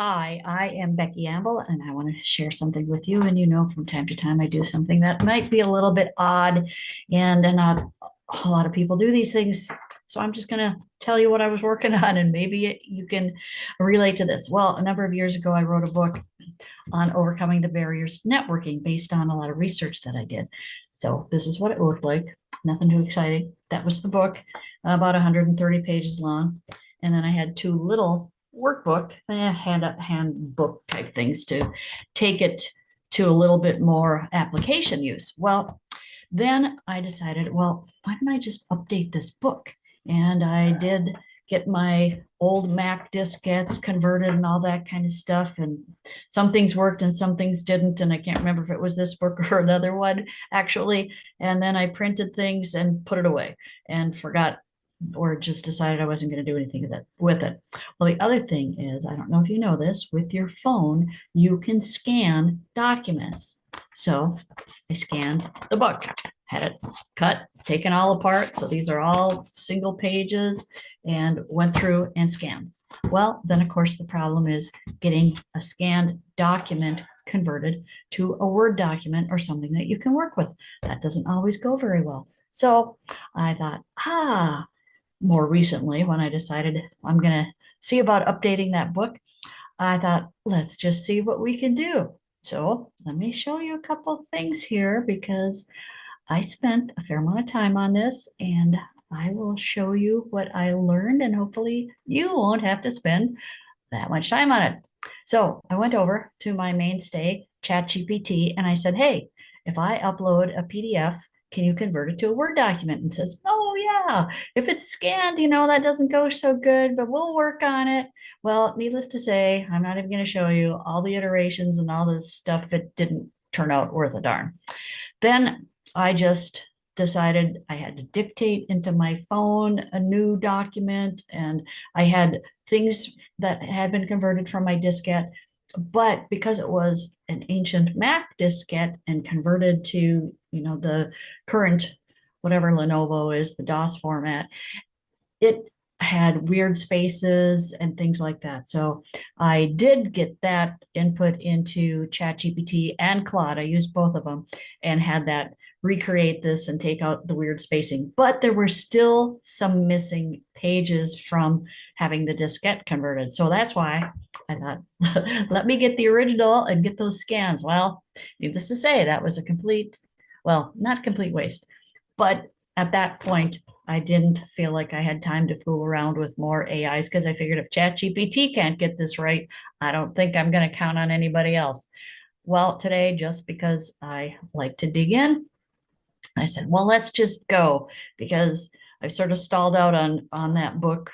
Hi, I am Becky Amble, and I want to share something with you. And from time to time, I do something that might be a little bit odd, and not a lot of people do these things. So I'm just going to tell you what I was working on, and maybe you can relate to this. Well, a number of years ago, I wrote a book on overcoming the barriers to networking based on a lot of research that I did. So this is what it looked like. Nothing too exciting. That was the book, about 130 pages long. And then I had two little workbook, handbook type things to take it to a little bit more application use. Well, then I decided, well, why don't I just update this book? And I did get my old Mac diskettes converted and all that kind of stuff. And some things worked and some things didn't. And I can't remember if it was this book or another one, actually. And then I printed things and put it away and forgot or just decided I wasn't going to do anything with it. Well, the other thing is, I don't know if you know this, with your phone, you can scan documents. So I scanned the book, had it cut, taken all apart. So these are all single pages and went through and scanned. Well, then of course the problem is getting a scanned document converted to a Word document or something that you can work with. That doesn't always go very well. So I thought, more recently, when I decided I'm going to see about updating that book, I thought, let's just see what we can do. So let me show you a couple things here because I spent a fair amount of time on this and I will show you what I learned and hopefully you won't have to spend that much time on it. So I went over to my mainstay, ChatGPT, and I said, hey, if I upload a PDF, can you convert it to a Word document? And it says, oh, yeah, if it's scanned, that doesn't go so good, but we'll work on it. Well, needless to say, I'm not even going to show you all the iterations and all this stuff. It didn't turn out worth a darn. Then I just decided I had to dictate into my phone a new document, and I had things that had been converted from my diskette. But because it was an ancient Mac diskette and converted to, the current, whatever Lenovo is, the DOS format, it had weird spaces and things like that. So I did get that input into ChatGPT and Claude. I used both of them and had that recreate this and take out the weird spacing. But there were still some missing pages from having the diskette converted. So that's why I thought, let me get the original and get those scans. Well, needless to say, that was a complete, well, not complete waste. But at that point, I didn't feel like I had time to fool around with more AIs because I figured if ChatGPT can't get this right, I don't think I'm going to count on anybody else. Well, today, just because I like to dig in, I said, well, let's just go because I sort of stalled out on that book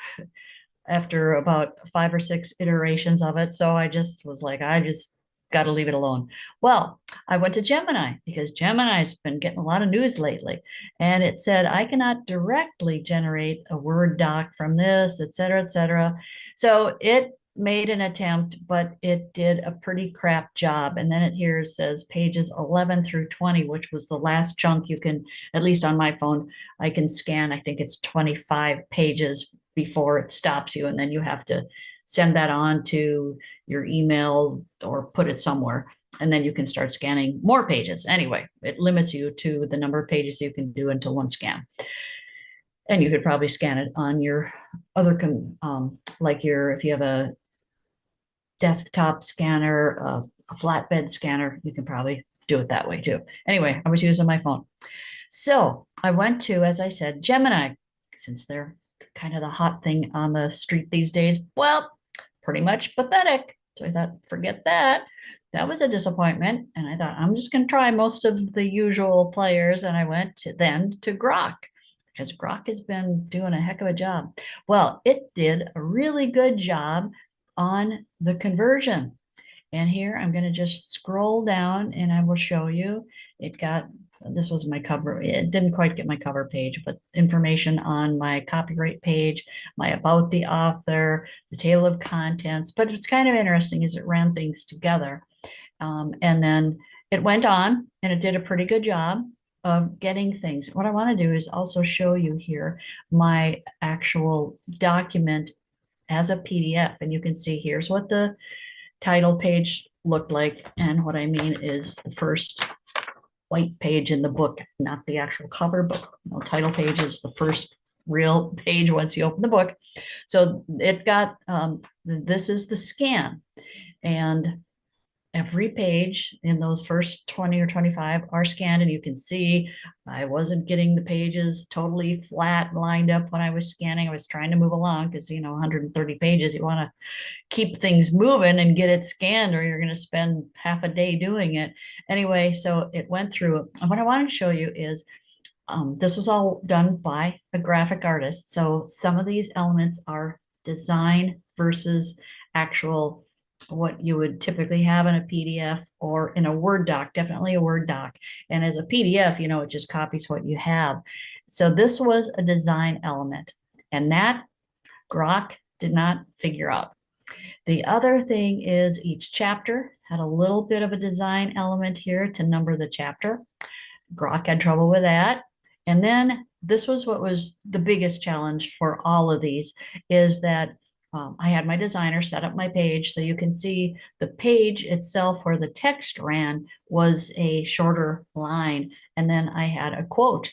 after about 5 or 6 iterations of it. So I just was like, I just got to leave it alone. Well, I went to Gemini because Gemini's been getting a lot of news lately. And it said, I cannot directly generate a Word doc from this, et cetera, et cetera. So it made an attempt, but it did a pretty crap job. And then it here says pages 11 through 20, which was the last chunk you can, at least on my phone, I can scan. I think it's 25 pages before it stops you. And then you have to send that on to your email or put it somewhere. And then you can start scanning more pages. Anyway, it limits you to the number of pages you can do into one scan. And you could probably scan it on your other, like if you have a desktop scanner, a flatbed scanner, you can probably do it that way too. Anyway, I was using my phone. So I went to, as I said, Gemini, since they're kind of the hot thing on the street these days. Well, pretty much pathetic. So I thought, forget that. That was a disappointment. And I thought, I'm just going to try most of the usual players. And I went then to Grok because Grok has been doing a heck of a job. Well, it did a really good job on the conversion. And here I'm going to just scroll down and I will show you. It got, this was my cover. It didn't quite get my cover page, but information on my copyright page, my about the author, the table of contents. But what's kind of interesting is it ran things together. And then it went on and it did a pretty good job of getting things. What I want to do is also show you here my actual document as a PDF. And you can see here's what the title page looked like. And what I mean is the first white page in the book, not the actual cover, but title page is the first real page once you open the book. So it got, this is the scan. And every page in those first 20 or 25 are scanned, and you can see I wasn't getting the pages totally flat lined up when I was scanning. I was trying to move along because 130 pages, you want to keep things moving and get it scanned, or you're going to spend half a day doing it anyway. So it went through. And what I wanted to show you is this was all done by a graphic artist. So some of these elements are design versus actual what you would typically have in a PDF or in a Word doc, definitely a Word doc. And as a PDF, it just copies what you have. So this was a design element, and that Grok did not figure out. The other thing is each chapter had a little bit of a design element here to number the chapter. Grok had trouble with that. And then this was what was the biggest challenge for all of these, is that I had my designer set up my page. So you can see the page itself where the text ran was a shorter line. And then I had a quote.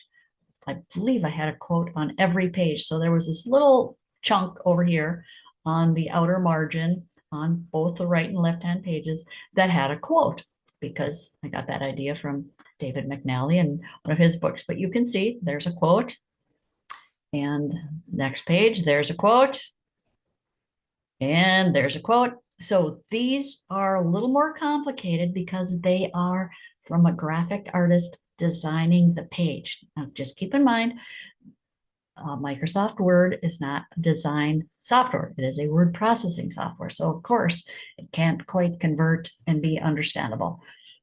I believe I had a quote on every page. So there was this little chunk over here on the outer margin on both the right and left-hand pages that had a quote, because I got that idea from David McNally in one of his books. But you can see there's a quote, and next page, there's a quote, and there's a quote. So these are a little more complicated because they are from a graphic artist designing the page. Now, just keep in mind, Microsoft Word is not design software. It is a word processing software. So of course, it can't quite convert and be understandable.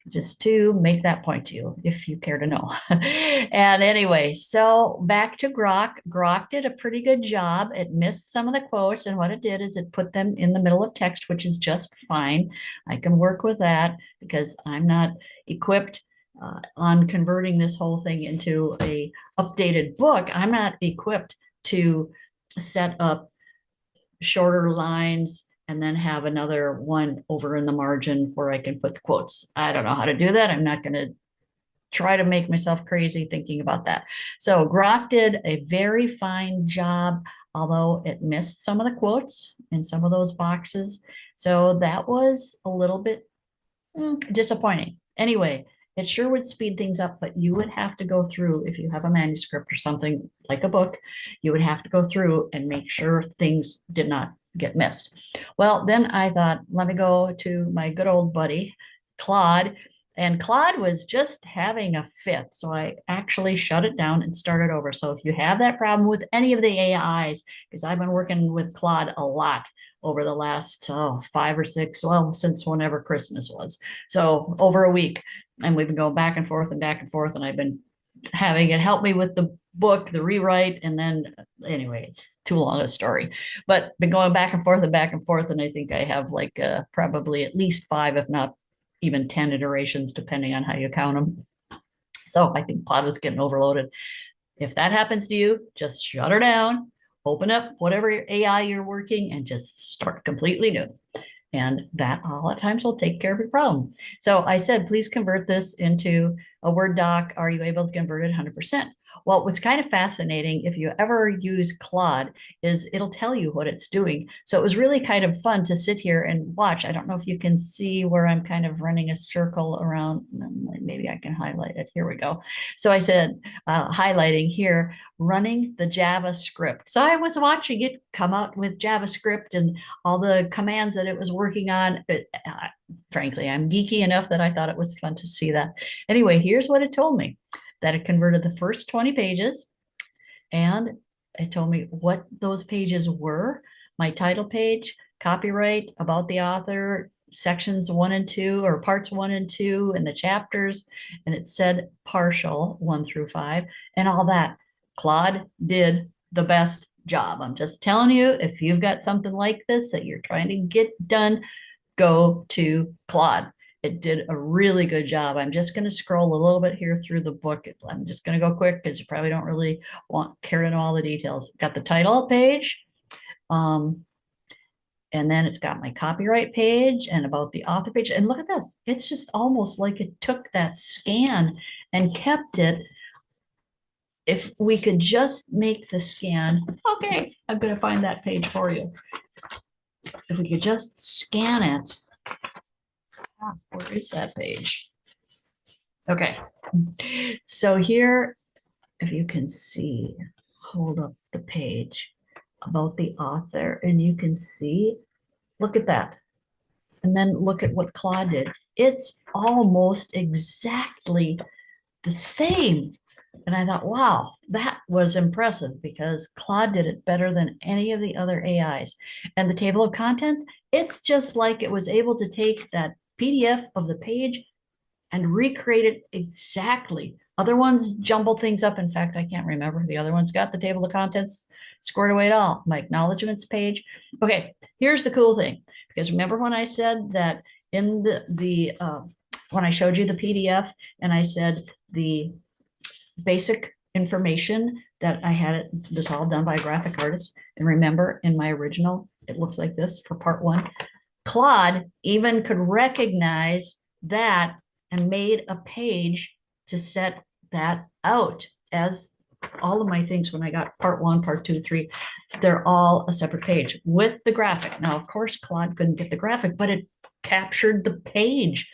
Just to make that point to you, if you care to know. And anyway, so back to Grok. Grok did a pretty good job. It missed some of the quotes, and what it did is it put them in the middle of text, which is just fine. I can work with that because I'm not equipped on converting this whole thing into a updated book. I'm not equipped to set up shorter lines and then have another one over in the margin where I can put the quotes. I don't know how to do that. I'm not going to try to make myself crazy thinking about that. So Grok did a very fine job, although it missed some of the quotes in some of those boxes. So that was a little bit disappointing. Anyway, it sure would speed things up, but you would have to go through, if you have a manuscript or something like a book, you would have to go through and make sure things did not get missed. Well, then I thought, let me go to my good old buddy, Claude. And Claude was just having a fit. So I actually shut it down and started over. So if you have that problem with any of the AIs, because I've been working with Claude a lot over the last 5 or 6, well, since whenever Christmas was. So over a week. And we've been going back and forth and back and forth. And I've been having it help me with the book, the rewrite. And then anyway, it's too long a story, but been going back and forth and back and forth. And I think I have like probably at least 5, if not even 10 iterations, depending on how you count them. So I think Claude was getting overloaded. If that happens to you, just shut her down, open up whatever AI you're working, and just start completely new. And that all at times will take care of your problem. So I said, please convert this into a Word doc. Are you able to convert it 100%? Well, what's kind of fascinating, if you ever use Claude, is it'll tell you what it's doing. So it was really kind of fun to sit here and watch. I don't know if you can see where I'm kind of running a circle around. Maybe I can highlight it. Here we go. So I said, highlighting here, running the JavaScript. So I was watching it come out with JavaScript and all the commands that it was working on. But, frankly, I'm geeky enough that I thought it was fun to see that. Anyway, here's what it told me. That it converted the first 20 pages, and it told me what those pages were: my title page, copyright, about the author, sections 1 and 2, or parts 1 and 2, and the chapters, and it said partial 1 through 5, and all that. Claude did the best job. I'm just telling you, if you've got something like this that you're trying to get done, go to Claude. It did a really good job. I'm just going to scroll a little bit here through the book. I'm just going to go quick because you probably don't really care to know all the details. Got the title page. And And then it's got my copyright page and about the author page. And look at this. It's just almost like it took that scan and kept it. If we could just make the scan, okay, I'm going to find that page for you. If we could just scan it. Where is that page? Okay. So here, if you can see, hold up the page about the author and you can see, look at that. And then look at what Claude did. It's almost exactly the same. And I thought, wow, that was impressive because Claude did it better than any of the other AIs. And the table of contents, it's just like it was able to take that PDF of the page and recreate it exactly. Other ones jumble things up. In fact, I can't remember the other ones got the table of contents squared away at all. My acknowledgements page. Okay, here's the cool thing. Because remember when I said that in when I showed you the PDF and I said the basic information that I had this all done by a graphic artist. And remember in my original, it looks like this for part 1. Claude even could recognize that and made a page to set that out as all of my things when I got part 1, part 2, 3, they're all a separate page with the graphic. Now, of course, Claude couldn't get the graphic, but it captured the page.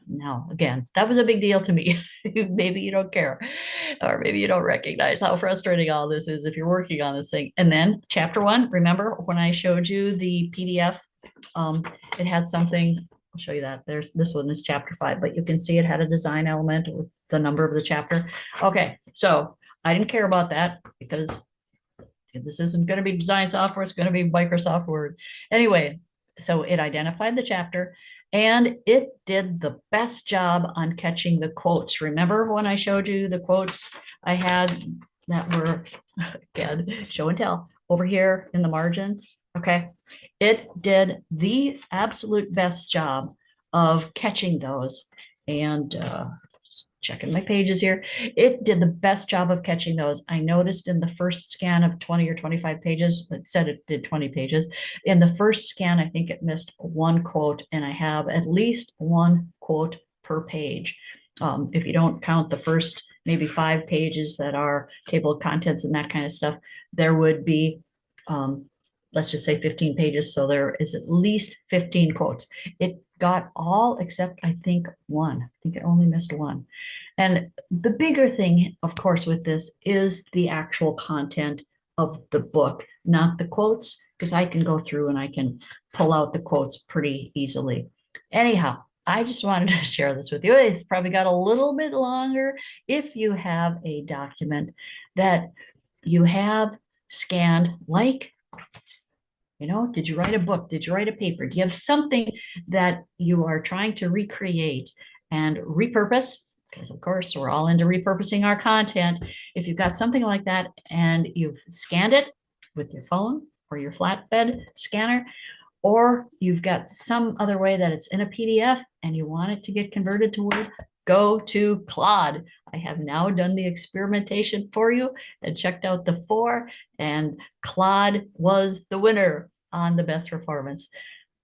Now, again, that was a big deal to me. Maybe you don't care, or maybe you don't recognize how frustrating all this is if you're working on this thing. And then chapter 1, remember when I showed you the PDF, it has something, I'll show you that. This one is chapter 5, but you can see it had a design element with the number of the chapter. Okay, so I didn't care about that because this isn't going to be design software, it's going to be Microsoft Word. Anyway, so it identified the chapter and it did the best job on catching the quotes. Remember when I showed you the quotes I had that were, again, show and tell over here in the margins? Okay, it did the absolute best job of catching those. And just checking my pages here, it did the best job of catching those. I noticed in the first scan of 20 or 25 pages, it said it did 20 pages. In the first scan, I think it missed one quote, and I have at least one quote per page. If you don't count the first maybe 5 pages that are table of contents and that kind of stuff, there would be let's just say 15 pages. So there is at least 15 quotes. It got all except I think one. I think it only missed one. And the bigger thing, of course, with this is the actual content of the book, not the quotes, because I can go through and I can pull out the quotes pretty easily. Anyhow, I just wanted to share this with you. It's probably got a little bit longer if you have a document that you have scanned, like, you know, did you write a book? Did you write a paper? Do you have something that you are trying to recreate and repurpose? Because of course, we're all into repurposing our content. If you've got something like that and you've scanned it with your phone or your flatbed scanner, or you've got some other way that it's in a PDF and you want it to get converted to Word, go to Claude. I have now done the experimentation for you and checked out the 4, and Claude was the winner on the best performance.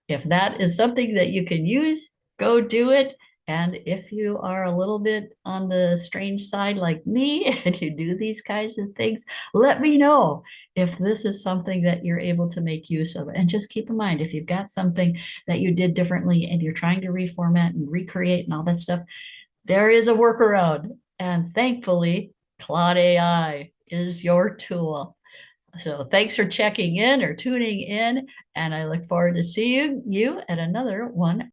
If that is something that you can use, go do it. And if you are a little bit on the strange side like me and you do these kinds of things, let me know if this is something that you're able to make use of. And just keep in mind, if you've got something that you did differently and you're trying to reformat and recreate and all that stuff, there is a workaround. And thankfully, Claude AI is your tool. So thanks for checking in or tuning in, and I look forward to seeing you at another one